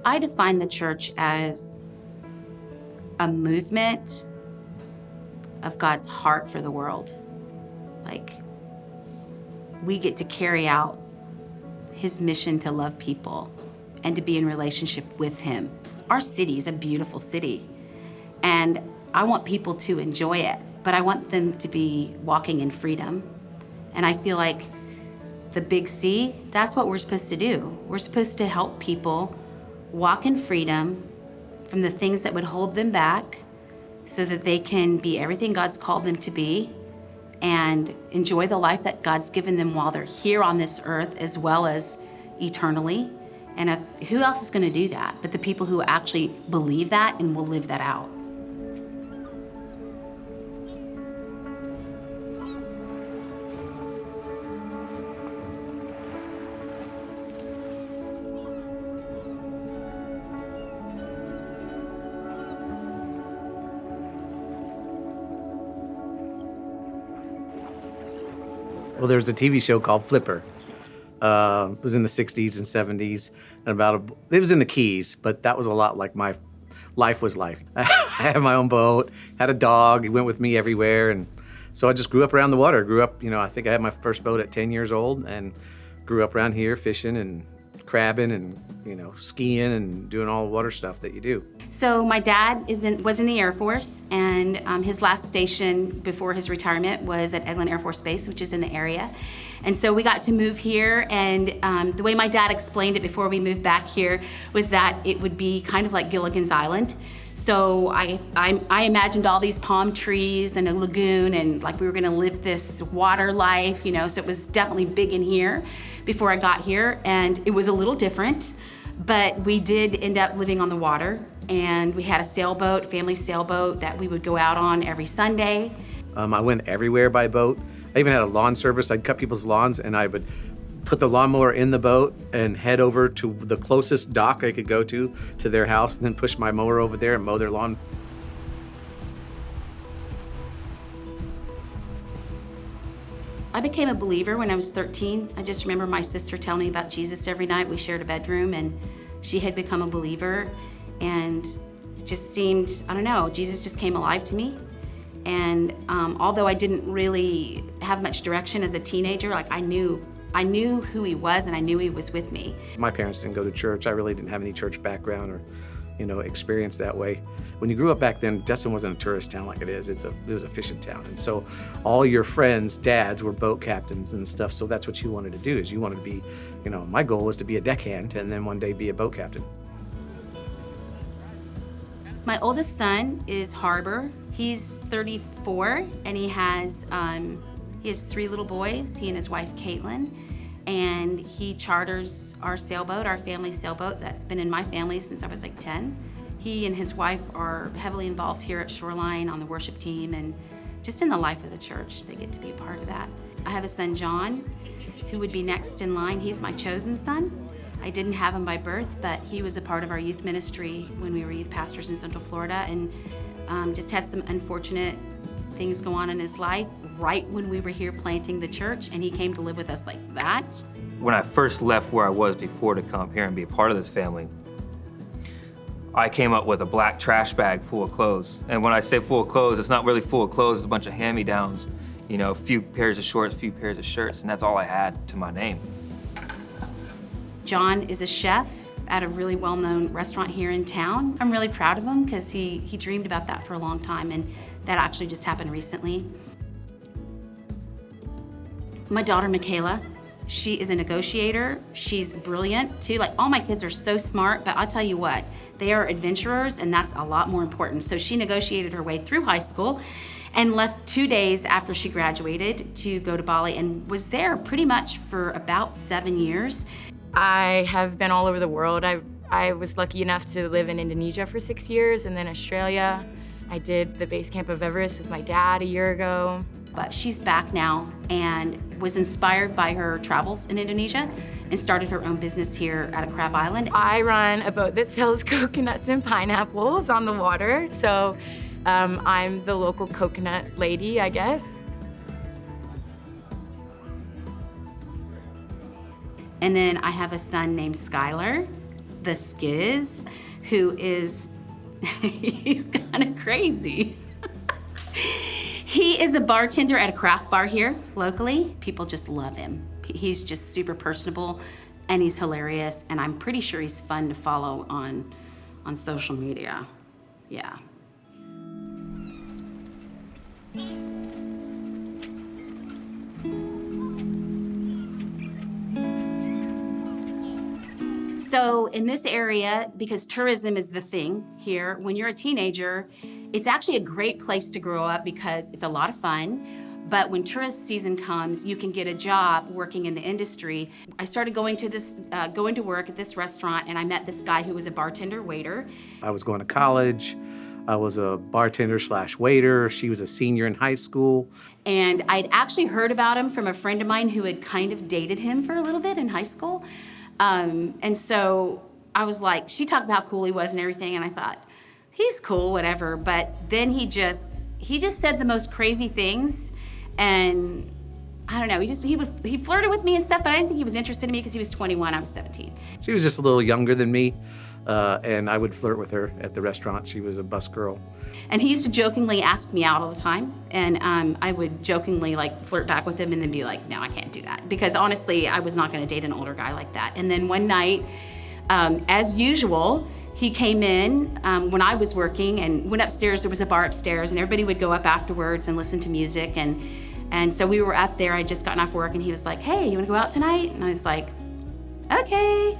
I define the church as a movement of God's heart for the world. Like, we get to carry out his mission to love people and to be in relationship with him. Our city is a beautiful city, and I want people to enjoy it, but I want them to be walking in freedom. And I feel like the big C, that's what we're supposed to do. We're supposed to help people walk in freedom from the things that would hold them back so that they can be everything God's called them to be and enjoy the life that God's given them while they're here on this earth as well as eternally. And who else is going to do that but the people who actually believe that and will live that out? Well, there was a TV show called Flipper. It was in the 60s and 70s, and it was in the Keys, but that was a lot like my life was like. I had my own boat, had a dog, he went with me everywhere, and so I just grew up around the water. Grew up, I think I had my first boat at 10 years old, and grew up around here fishing and crabbing and, skiing and doing all the water stuff that you do. So my dad was in the Air Force, and his last station before his retirement was at Eglin Air Force Base, which is in the area. And so we got to move here, and the way my dad explained it before we moved back here was that it would be kind of like Gilligan's Island. So I imagined all these palm trees and a lagoon, and like we were gonna live this water life, so it was definitely big in here before I got here, and it was a little different, but we did end up living on the water, and we had a sailboat, family sailboat that we would go out on every Sunday. I went everywhere by boat. I even had a lawn service. I'd cut people's lawns, and I would put the lawnmower in the boat and head over to the closest dock I could go to their house, and then push my mower over there and mow their lawn. I became a believer when I was 13. I just remember my sister telling me about Jesus every night. We shared a bedroom, and she had become a believer, and it just seemed, I don't know, Jesus just came alive to me. And although I didn't really have much direction as a teenager, like I knew who he was, and I knew he was with me. My parents didn't go to church. I really didn't have any church background or, experience that way. When you grew up back then, Destin wasn't a tourist town like it is. It was a fishing town. And so all your friends' dads were boat captains and stuff. So that's what you wanted to do, is you wanted to be, my goal was to be a deckhand and then one day be a boat captain. My oldest son is Harbor. He's 34, and he has 3 little boys, he and his wife, Caitlin, and he charters our sailboat, our family sailboat that's been in my family since I was like 10. He and his wife are heavily involved here at Shoreline on the worship team and just in the life of the church. They get to be a part of that. I have a son, John, who would be next in line. He's my chosen son. I didn't have him by birth, but he was a part of our youth ministry when we were youth pastors in Central Florida, and just had some unfortunate things go on in his life right when we were here planting the church, and he came to live with us like that. When I first left where I was before to come up here and be a part of this family, I came up with a black trash bag full of clothes. And when I say full of clothes, it's not really full of clothes, it's a bunch of hand-me-downs, a few pairs of shorts, a few pairs of shirts, and that's all I had to my name. John is a chef at a really well-known restaurant here in town. I'm really proud of him because he dreamed about that for a long time, and that actually just happened recently. My daughter, Michaela, she is a negotiator. She's brilliant too. Like, all my kids are so smart, but I'll tell you what, they are adventurers, and that's a lot more important. So she negotiated her way through high school and left 2 days after she graduated to go to Bali, and was there pretty much for about 7 years. I have been all over the world. I was lucky enough to live in Indonesia for 6 years, and then Australia. I did the base camp of Everest with my dad a year ago. But she's back now and was inspired by her travels in Indonesia and started her own business here at a Crab Island. I run a boat that sells coconuts and pineapples on the water, so I'm the local coconut lady, I guess. And then I have a son named Skylar, the Skiz, who is, he's kind of crazy. He is a bartender at a craft bar here locally. People just love him. He's just super personable and he's hilarious, and I'm pretty sure he's fun to follow on social media. Yeah. So in this area, because tourism is the thing here, when you're a teenager, it's actually a great place to grow up because it's a lot of fun. But when tourist season comes, you can get a job working in the industry. I started going to work at this restaurant, and I met this guy who was a bartender waiter. I was going to college. I was a bartender / waiter. She was a senior in high school. And I'd actually heard about him from a friend of mine who had kind of dated him for a little bit in high school. And so I was like, she talked about how cool he was and everything, and I thought, he's cool, whatever. But then he just said the most crazy things, and I don't know, he flirted with me and stuff, but I didn't think he was interested in me because he was 21, I was 17. She was just a little younger than me, and I would flirt with her at the restaurant. She was a bus girl. And he used to jokingly ask me out all the time, and I would jokingly like flirt back with him and then be like, no, I can't do that. Because honestly, I was not gonna date an older guy like that. And then one night, as usual, he came in when I was working and went upstairs. There was a bar upstairs, and everybody would go up afterwards and listen to music. And so we were up there. I'd just gotten off work, and he was like, hey, you wanna go out tonight? And I was like, okay.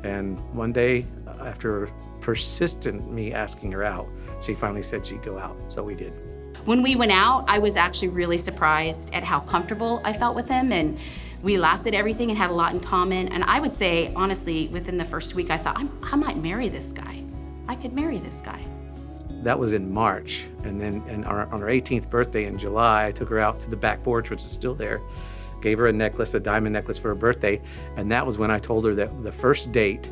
And one day, after persistent me asking her out, she finally said she'd go out, so we did. When we went out, I was actually really surprised at how comfortable I felt with him, and we laughed at everything and had a lot in common. And I would say, honestly, within the first week, I thought, I might marry this guy. I could marry this guy. That was in March, and then on our 18th birthday in July, I took her out to the back porch, which is still there, gave her a necklace, a diamond necklace for her birthday, and that was when I told her that the first date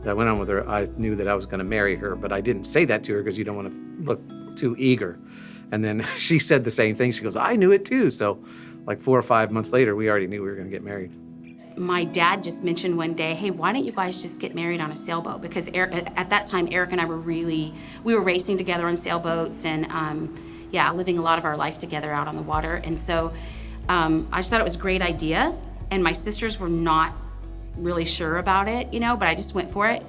that I went on with her, I knew that I was gonna marry her, but I didn't say that to her because you don't wanna look too eager. And then she said the same thing. She goes, I knew it too. So like 4 or 5 months later, we already knew we were gonna get married. My dad just mentioned one day, hey, why don't you guys just get married on a sailboat? Because at that time, Eric and I we were racing together on sailboats and living a lot of our life together out on the water. And so I just thought it was a great idea. And my sisters were not really sure about it, but I just went for it.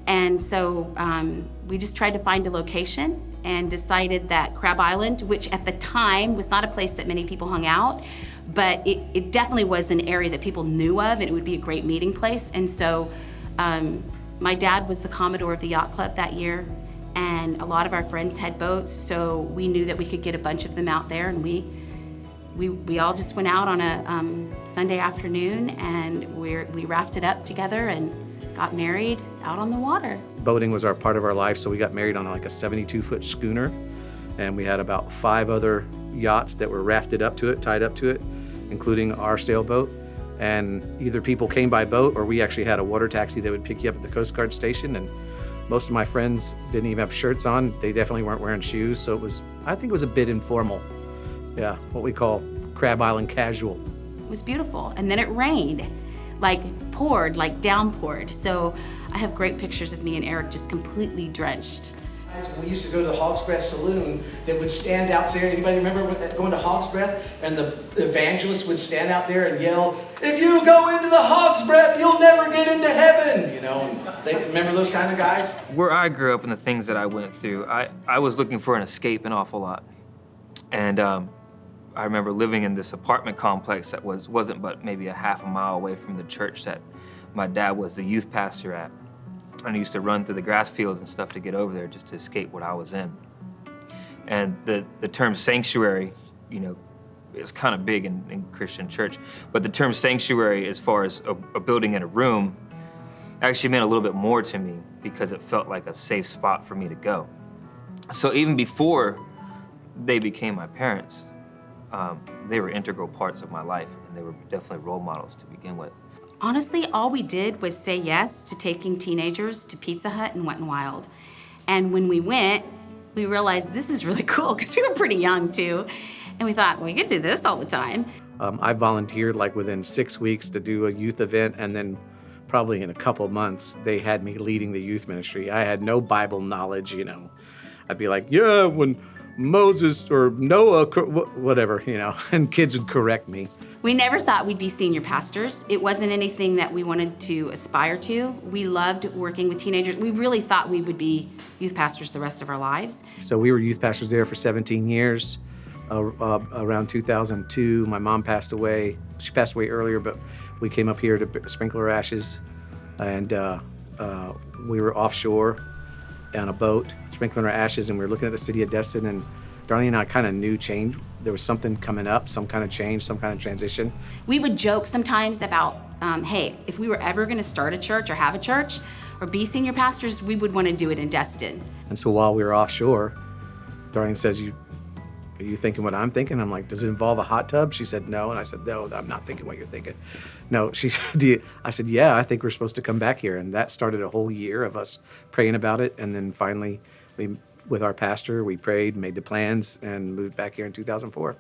And so we just tried to find a location and decided that Crab Island, which at the time was not a place that many people hung out, but it definitely was an area that people knew of, and it would be a great meeting place. And so my dad was the Commodore of the yacht club that year, and a lot of our friends had boats, so we knew that we could get a bunch of them out there, and we all just went out on a Sunday afternoon, and we rafted up together and got married out on the water. Boating was part of our life, so we got married on like a 72-foot schooner, and we had about 5 other yachts that were rafted up to it, tied up to it, including our sailboat. And either people came by boat, or we actually had a water taxi that would pick you up at the Coast Guard station. And most of my friends didn't even have shirts on. They definitely weren't wearing shoes, so I think it was a bit informal. Yeah, what we call Crab Island casual. It was beautiful, and then it rained, downpoured. So I have great pictures of me and Eric just completely drenched. We used to go to the Hog's Breath Saloon that would stand out there. Anybody remember going to Hog's Breath? And the evangelist would stand out there and yell, if you go into the Hog's Breath, you'll never get into heaven. And remember those kind of guys? Where I grew up and the things that I went through, I was looking for an escape an awful lot. And I remember living in this apartment complex that wasn't but maybe a half a mile away from the church that my dad was the youth pastor at. And I used to run through the grass fields and stuff to get over there just to escape what I was in. And the term sanctuary, is kind of big in Christian church, but the term sanctuary as far as a building and a room actually meant a little bit more to me because it felt like a safe spot for me to go. So even before they became my parents, they were integral parts of my life, and they were definitely role models to begin with. Honestly, all we did was say yes to taking teenagers to Pizza Hut and Wet n Wild. And when we went, we realized this is really cool because we were pretty young too. And we thought, we could do this all the time. I volunteered within 6 weeks to do a youth event, and then probably in a couple of months, they had me leading the youth ministry. I had no Bible knowledge, you know. I'd be like, yeah, when Moses or Noah, whatever, you know, and kids would correct me. We never thought we'd be senior pastors. It wasn't anything that we wanted to aspire to. We loved working with teenagers. We really thought we would be youth pastors the rest of our lives. So we were youth pastors there for 17 years. Around 2002, my mom passed away. She passed away earlier, but we came up here to sprinkle her ashes, and we were offshore on a boat, sprinkling her ashes, and we were looking at the city of Destin, and Darlene and I kind of knew change. There was something coming up, some kind of change, some kind of transition. We would joke sometimes about, hey, if we were ever gonna start a church or have a church or be senior pastors, we would wanna do it in Destin. And so while we were offshore, Darlene says, are you thinking what I'm thinking? I'm like, does it involve a hot tub? She said, no. And I said, no, I'm not thinking what you're thinking. No, she said, I said, yeah, I think we're supposed to come back here. And that started a whole year of us praying about it. And then finally, with our pastor, we prayed, made the plans, and moved back here in 2004.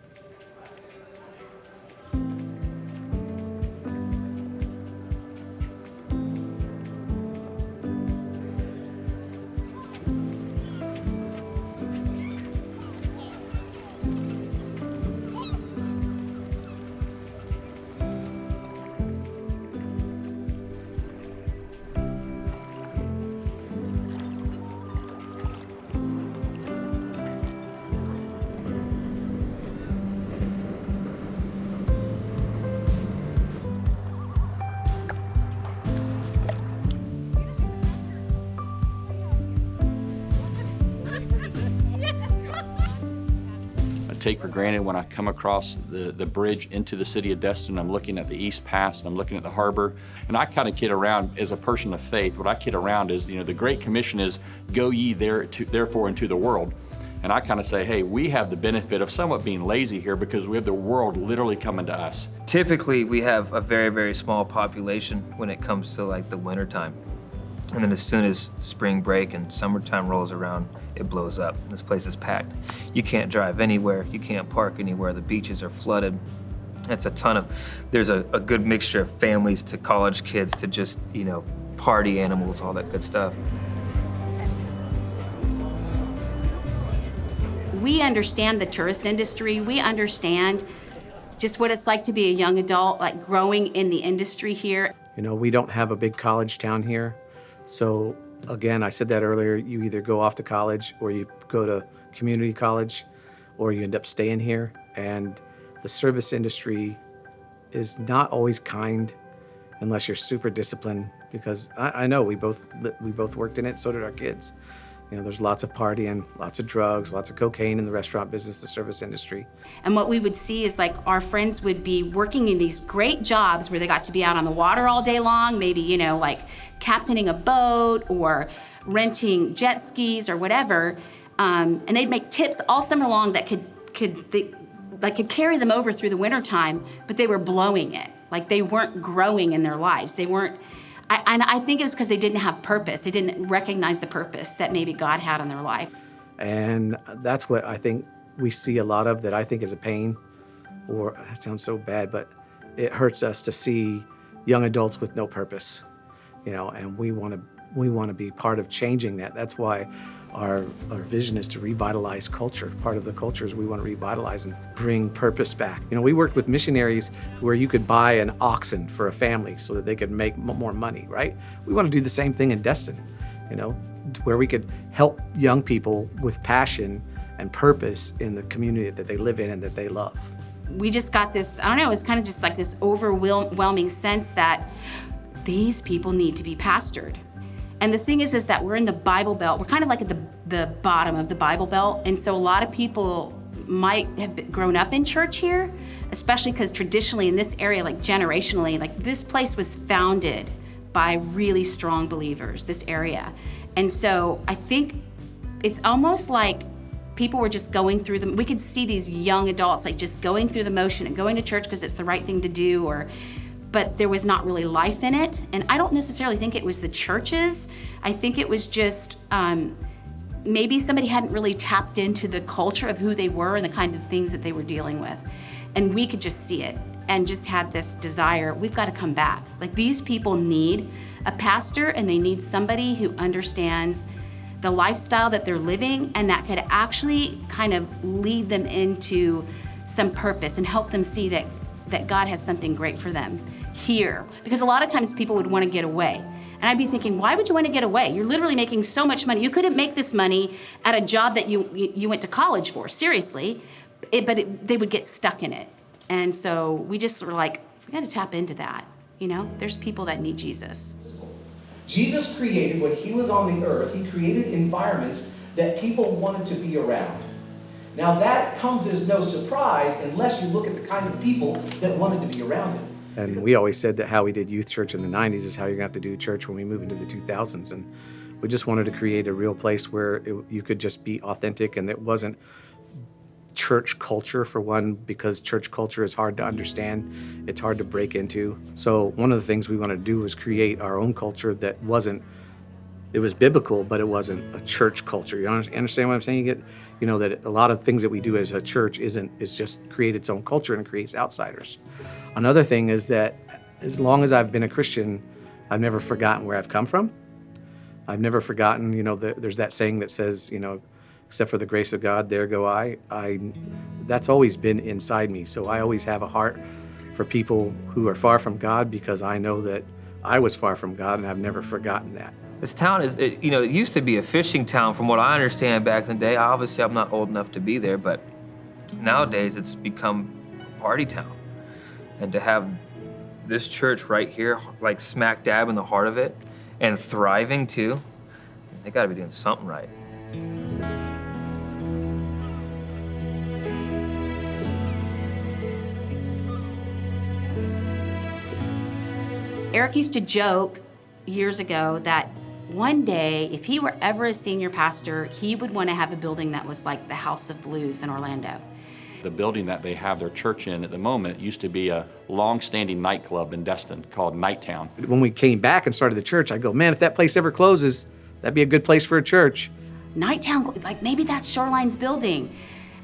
Take for granted when I come across the bridge into the city of Destin. I'm looking at the East Pass, and I'm looking at the harbor, and I kind of kid around as a person of faith. What I kid around is, you know, the Great Commission is, go ye therefore into the world. And I kind of say, hey, we have the benefit of somewhat being lazy here because we have the world literally coming to us. Typically, we have a very, very small population when it comes to like the winter time. And then as soon as spring break and summertime rolls around, it blows up. This place is packed. You can't drive anywhere. You can't park anywhere. The beaches are flooded. There's a good mixture of families to college kids to just, you know, party animals, all that good stuff. We understand the tourist industry. We understand just what it's like to be a young adult, like growing in the industry here. You know, we don't have a big college town here. So again, I said that earlier, you either go off to college or you go to community college or you end up staying here. And the service industry is not always kind unless you're super disciplined, because I know we both worked in it, so did our kids. You know, there's lots of partying, lots of drugs, lots of cocaine in the restaurant business, the service industry. And what we would see is like our friends would be working in these great jobs where they got to be out on the water all day long, maybe, you know, like captaining a boat or renting jet skis or whatever. And they'd make tips all summer long that could carry them over through the winter time, but they were blowing it. Like they weren't growing in their lives. They weren't. And I think it was because they didn't have purpose. They didn't recognize the purpose that maybe God had in their life. And that's what I think we see a lot of, that I think is a pain, or that sounds so bad, but it hurts us to see young adults with no purpose, you know, and we want to be part of changing that. That's why our vision is to revitalize culture. Part of the culture is we want to revitalize and bring purpose back. You know, we worked with missionaries where you could buy an oxen for a family so that they could make more money, right? We want to do the same thing in Destin, you know, where we could help young people with passion and purpose in the community that they live in and that they love. We just got this, I don't know, it was kind of just like this overwhelming sense that these people need to be pastored. And the thing is that we're in the Bible Belt. We're kind of like at the bottom of the Bible Belt. And so a lot of people might have grown up in church here, especially because traditionally in this area, like generationally, like this place was founded by really strong believers, this area. And so I think it's almost like people were just going through we could see these young adults like just going through the motion and going to church because it's the right thing to do, but there was not really life in it. And I don't necessarily think it was the churches. I think it was just maybe somebody hadn't really tapped into the culture of who they were and the kind of things that they were dealing with. And we could just see it. and just had this desire, we've got to come back. Like, these people need a pastor, and they need somebody who understands the lifestyle that they're living and that could actually kind of lead them into some purpose and help them see that God has something great for them here. Because a lot of times people would want to get away. And I'd be thinking, why would you want to get away? You're literally making so much money. You couldn't make this money at a job that you went to college for, seriously. They would get stuck in it. And so we just were like, we got to tap into that. You know, there's people that need Jesus. Jesus created, when he was on the earth, he created environments that people wanted to be around. Now that comes as no surprise unless you look at the kind of people that wanted to be around him. And we always said that how we did youth church in the 90s is how you're going to have to do church when we move into the 2000s. And we just wanted to create a real place where you could just be authentic, and it wasn't church culture, for one, because church culture is hard to understand. It's hard to break into. So one of the things we wanted to do was create our own culture that it was biblical, but it wasn't a church culture. You understand what I'm saying? That a lot of things that we do as a church is just create its own culture and creates outsiders. Another thing is that as long as I've been a Christian, I've never forgotten where I've come from. I've never forgotten, there's that saying that says, except for the grace of God, there go I. That's always been inside me. So I always have a heart for people who are far from God, because I know that I was far from God, and I've never forgotten that. This town it used to be a fishing town from what I understand back in the day. Obviously, I'm not old enough to be there, but nowadays it's become a party town. And to have this church right here, like smack dab in the heart of it, and thriving too, they gotta be doing something right. Eric used to joke years ago that one day, if he were ever a senior pastor, he would want to have a building that was like the House of Blues in Orlando. The building that they have their church in at the moment used to be a long-standing nightclub in Destin called Nightown. When we came back and started the church, I go, man, if that place ever closes, that'd be a good place for a church. Nightown, like maybe that's Shoreline's building.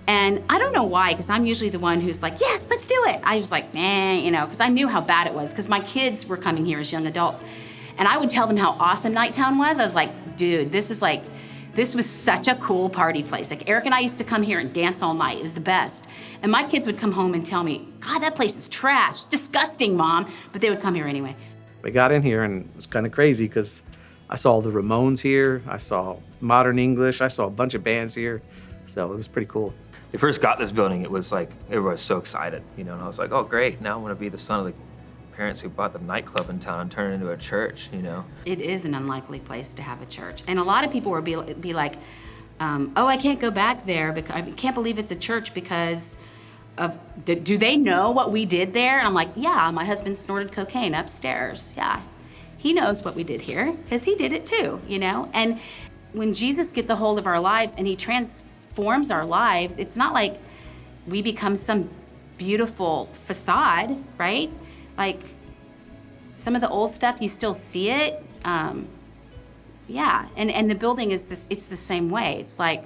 And I don't know why, because I'm usually the one who's like, yes, let's do it. I was like, nah, because I knew how bad it was, because my kids were coming here as young adults. And I would tell them how awesome Nightown was. I was like, dude, this was such a cool party place. Like, Eric and I used to come here and dance all night. It was the best. And my kids would come home and tell me, God, that place is trash. It's disgusting, Mom. But they would come here anyway. We got in here, and it was kind of crazy, because I saw the Ramones here. I saw Modern English. I saw a bunch of bands here. So it was pretty cool. They first got this building, it was like, everyone was so excited, and I was like, oh, great, now I want to be the son of the parents who bought the nightclub in town and turn it into a church, It is an unlikely place to have a church. And a lot of people would be like, oh, I can't go back there, because I can't believe it's a church because of, do they know what we did there? And I'm like, yeah, my husband snorted cocaine upstairs. Yeah, he knows what we did here, because he did it too, And when Jesus gets a hold of our lives and he transforms our lives, it's not like we become some beautiful facade, right? Like, some of the old stuff, you still see it. Yeah, and the building is it's the same way. It's like,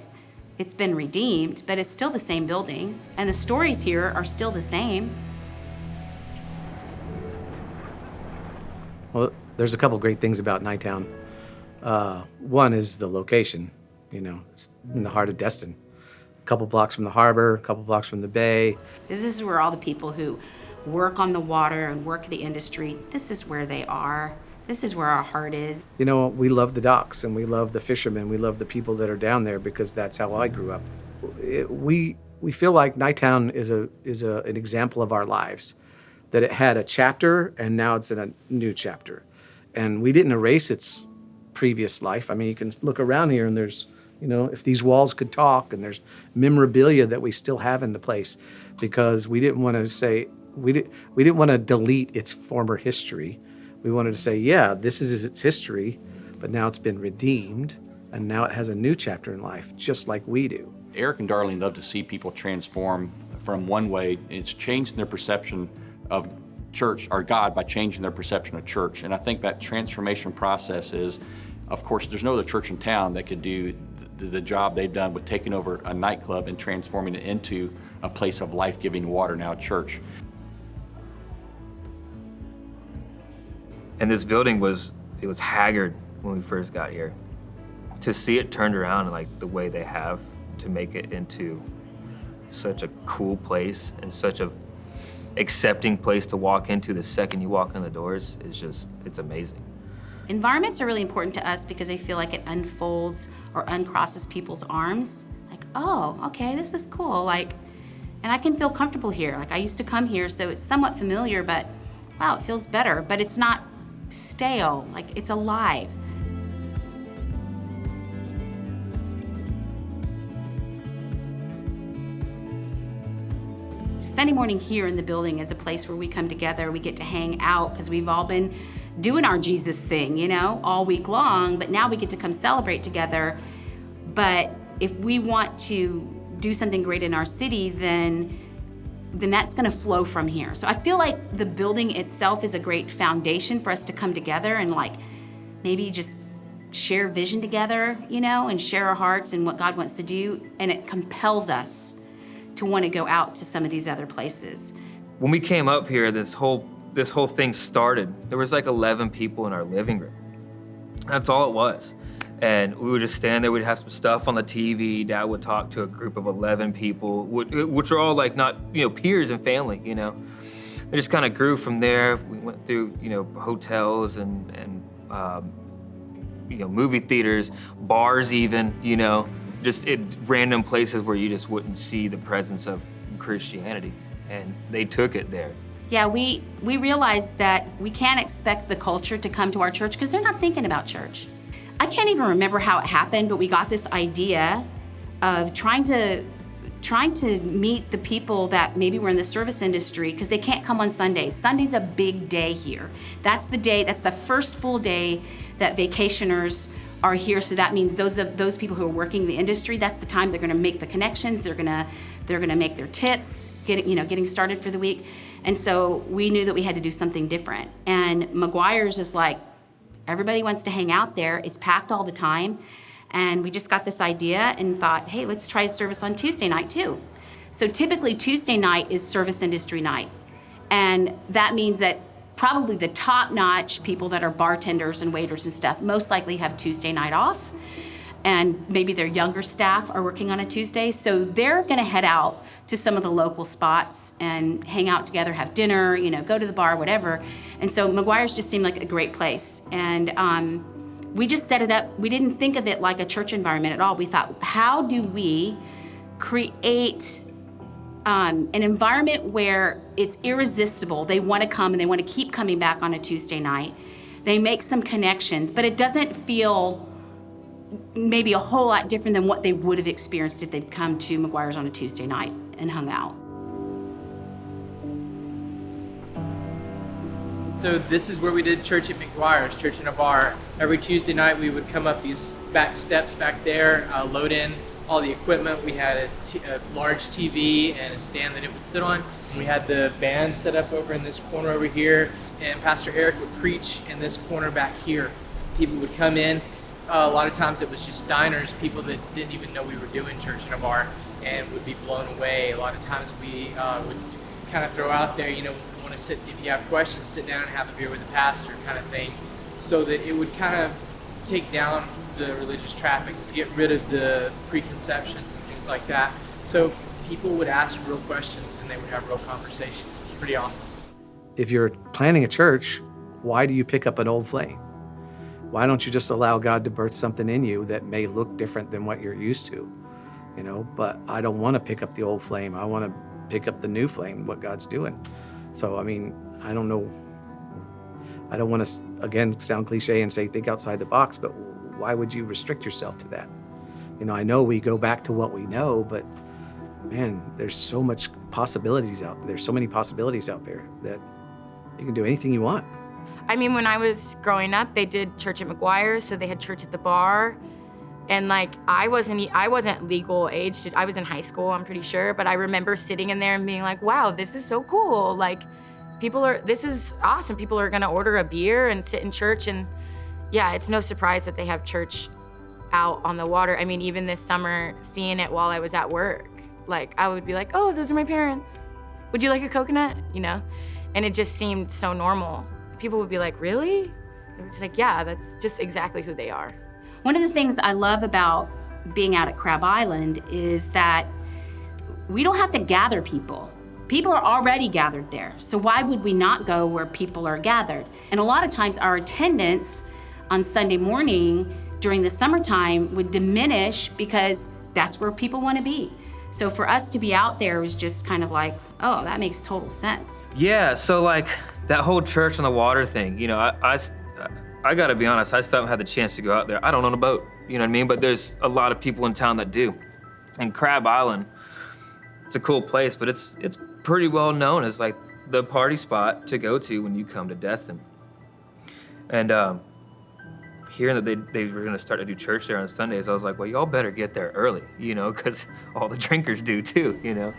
it's been redeemed, but it's still the same building. And the stories here are still the same. Well, there's a couple great things about Nightown. One is the location. It's in the heart of Destin. A couple blocks from the harbor, a couple blocks from the bay. This is where all the people who work on the water and work the industry, this is where they are. This is where our heart is. We love the docks, and we love the fishermen. We love the people that are down there, because that's how I grew up. We feel like Nightown is an example of our lives, that it had a chapter and now it's in a new chapter. And we didn't erase its previous life. I mean, you can look around here and there's, if these walls could talk, and there's memorabilia that we still have in the place, because we didn't want to say, we didn't want to delete its former history. We wanted to say, yeah, this is its history, but now it's been redeemed, and now it has a new chapter in life, just like we do. Eric and Darlene love to see people transform from one way. It's changing their perception of church, or God, by changing their perception of church. And I think that transformation process is, of course, there's no other church in town that could do the job they've done with taking over a nightclub and transforming it into a place of life-giving water, now a church. And this building was haggard when we first got here. To see it turned around like the way they have to make it into such a cool place and such a accepting place to walk into the second you walk in the doors is just, it's amazing. Environments are really important to us because I feel like it unfolds or uncrosses people's arms. Like, oh, okay, this is cool. Like, and I can feel comfortable here. Like, I used to come here, so it's somewhat familiar, but wow, it feels better. But it's not stale, like it's alive. Sunday morning here in the building is a place where we come together, we get to hang out because we've all been doing our Jesus thing, you know, all week long, but now we get to come celebrate together. But if we want to do something great in our city, then that's gonna flow from here. So I feel like the building itself is a great foundation for us to come together and like maybe just share vision together, you know, and share our hearts and what God wants to do. And it compels us to want to go out to some of these other places. When we came up here, this whole thing started. There was like 11 people in our living room. That's all it was. And we would just stand there, we'd have some stuff on the TV, Dad would talk to a group of 11 people, which are all like not, you know, peers and family, you know. It just kind of grew from there. We went through, you know, hotels and you know, movie theaters, bars even, you know, just random places where you just wouldn't see the presence of Christianity. And they took it there. Yeah, we realized that we can't expect the culture to come to our church because they're not thinking about church. I can't even remember how it happened, but we got this idea of trying to meet the people that maybe were in the service industry because they can't come on Sundays. Sunday's a big day here. That's the first full day that vacationers are here. So that means those people who are working in the industry, that's the time they're gonna make the connections, they're gonna make their tips, getting started for the week. And so we knew that we had to do something different. And McGuire's is like, everybody wants to hang out there. It's packed all the time. And we just got this idea and thought, hey, let's try a service on Tuesday night too. So typically Tuesday night is service industry night. And that means that probably the top-notch people that are bartenders and waiters and stuff most likely have Tuesday night off. And maybe their younger staff are working on a Tuesday. So they're gonna head out to some of the local spots and hang out together, have dinner, you know, go to the bar, whatever. And so McGuire's just seemed like a great place. And we just set it up. We didn't think of it like a church environment at all. We thought, how do we create an environment where it's irresistible? They want to come and they want to keep coming back on a Tuesday night. They make some connections, but it doesn't feel maybe a whole lot different than what they would have experienced if they'd come to McGuire's on a Tuesday night and hung out. So this is where we did church at McGuire's, church in a bar. Every Tuesday night we would come up these back steps back there, load in all the equipment. We had a large TV and a stand that it would sit on. We had the band set up over in this corner over here, and Pastor Eric would preach in this corner back here. People would come in. A lot of times it was just diners, people that didn't even know we were doing church in a bar, and would be blown away. A lot of times we would kind of throw out there, you know, want to sit, if you have questions, sit down and have a beer with the pastor kind of thing, so that it would kind of take down the religious traffic, to get rid of the preconceptions and things like that. So people would ask real questions and they would have real conversation. It's pretty awesome. If you're planning a church, why do you pick up an old flame? Why don't you just allow God to birth something in you that may look different than what you're used to? You know, but I don't want to pick up the old flame. I want to pick up the new flame, what God's doing. So, I mean, I don't know. I don't want to, again, sound cliche and say think outside the box, but why would you restrict yourself to that? You know, I know we go back to what we know, but man, there's so much possibilities out there. There's so many possibilities out there that you can do anything you want. I mean, when I was growing up, they did church at McGuire's, so they had church at the bar. And like, I wasn't legal age. I was in high school, I'm pretty sure. But I remember sitting in there and being like, wow, this is so cool. Like, this is awesome. People are gonna order a beer and sit in church. And yeah, it's no surprise that they have church out on the water. I mean, even this summer, seeing it while I was at work, like I would be like, oh, those are my parents. Would you like a coconut? You know? And it just seemed so normal. people would be like, really? And it's like, yeah, that's just exactly who they are. One of the things I love about being out at Crab Island is that we don't have to gather people. People are already gathered there. So why would we not go where people are gathered? And a lot of times our attendance on Sunday morning during the summertime would diminish because that's where people want to be. So for us to be out there was just kind of like, oh, that makes total sense. Yeah, so like that whole church on the water thing, you know, I gotta be honest, I still haven't had the chance to go out there. I don't own a boat, you know what I mean? But there's a lot of people in town that do. And Crab Island, it's a cool place, but it's pretty well known as like the party spot to go to when you come to Destin. And hearing that they were gonna start to do church there on Sundays, I was like, well, y'all better get there early, you know, because all the drinkers do too, you know.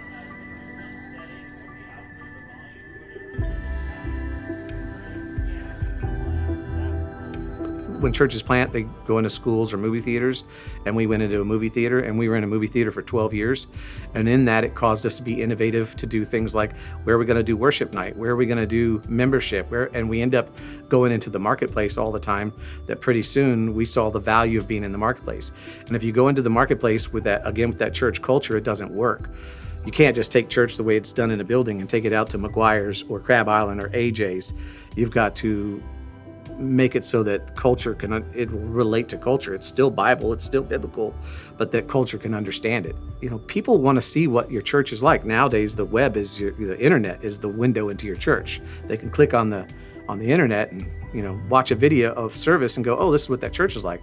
When churches plant, they go into schools or movie theaters, and we went into a movie theater, and we were in a movie theater for 12 years. And in that, it caused us to be innovative, to do things like, where are we gonna do worship night? Where are we gonna do membership? And we end up going into the marketplace all the time, that pretty soon we saw the value of being in the marketplace. And if you go into the marketplace with that, again, with that church culture, it doesn't work. You can't just take church the way it's done in a building and take it out to McGuire's or Crab Island or AJ's. You've got to make it so that culture it will relate to culture. It's still Bible, it's still biblical, but that culture can understand it. You know, people want to see what your church is like. Nowadays, the web the internet is the window into your church. They can click on the internet and, you know, watch a video of service and go, oh, this is what that church is like.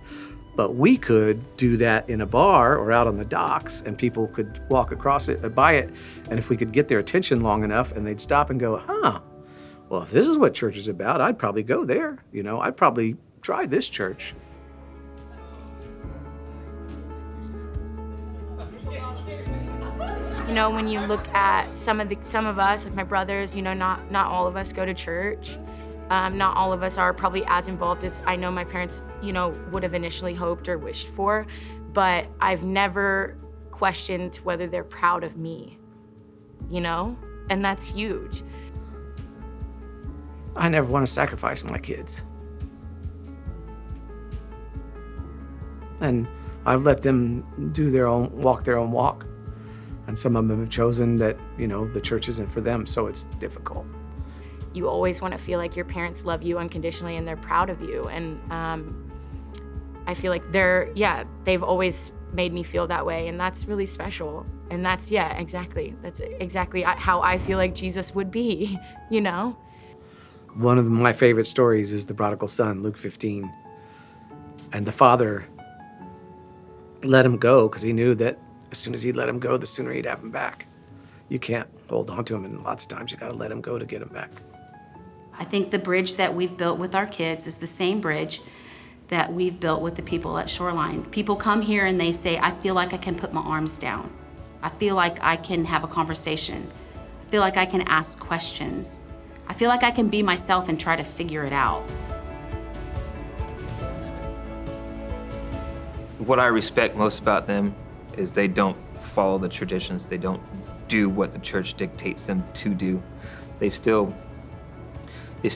But we could do that in a bar or out on the docks, and people could walk across it, buy it, and if we could get their attention long enough, and they'd stop and go, well, if this is what church is about, I'd probably go there. You know, I'd probably try this church. You know, when you look at some of us, like my brothers, you know, not all of us go to church. Not all of us are probably as involved as I know my parents, you know, would have initially hoped or wished for. But I've never questioned whether they're proud of me, you know? And that's huge. I never want to sacrifice my kids. And I've let them walk their own walk. And some of them have chosen that, you know, the church isn't for them, so it's difficult. You always want to feel like your parents love you unconditionally and they're proud of you. And I feel like they've always made me feel that way, and that's really special. And that's exactly how I feel like Jesus would be, you know? One of my favorite stories is the prodigal son, Luke 15. And the father let him go because he knew that as soon as he let him go, the sooner he'd have him back. You can't hold on to him, and lots of times you gotta let him go to get him back. I think the bridge that we've built with our kids is the same bridge that we've built with the people at Shoreline. People come here and they say, I feel like I can put my arms down. I feel like I can have a conversation. I feel like I can ask questions. I feel like I can be myself and try to figure it out. What I respect most about them is they don't follow the traditions. They don't do what the church dictates them to do. They still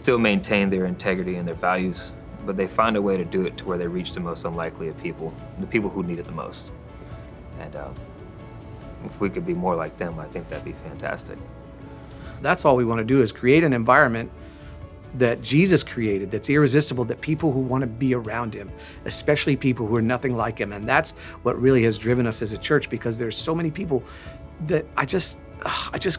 maintain their integrity and their values, but they find a way to do it to where they reach the most unlikely of people, the people who need it the most. And if we could be more like them, I think that'd be fantastic. That's all we want to do, is create an environment that Jesus created, that's irresistible, that people who want to be around him, especially people who are nothing like him. And that's what really has driven us as a church, because there's so many people that I just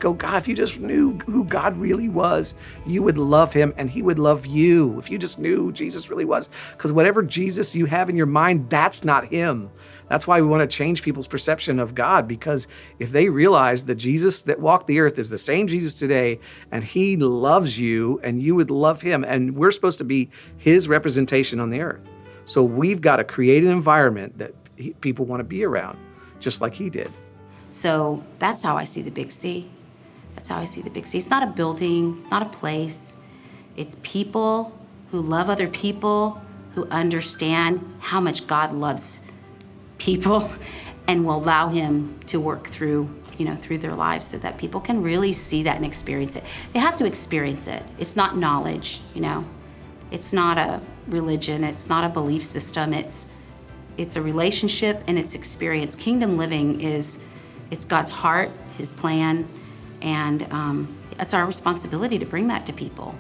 go, God, if you just knew who God really was, you would love him and he would love you. If you just knew who Jesus really was, because whatever Jesus you have in your mind, that's not him. That's why we want to change people's perception of God, because if they realize that Jesus that walked the earth is the same Jesus today, and he loves you and you would love him, and we're supposed to be his representation on the earth. So we've got to create an environment that people want to be around, just like he did. So that's how I see the Big C. That's how I see the Big C. It's not a building, it's not a place. It's people who love other people, who understand how much God loves people and will allow him to work through through their lives so that people can really see that and experience it. They have to experience it. It's not knowledge, It's not a religion. It's not a belief system. It's a relationship and it's experience. Kingdom living it's God's heart, his plan, and it's our responsibility to bring that to people.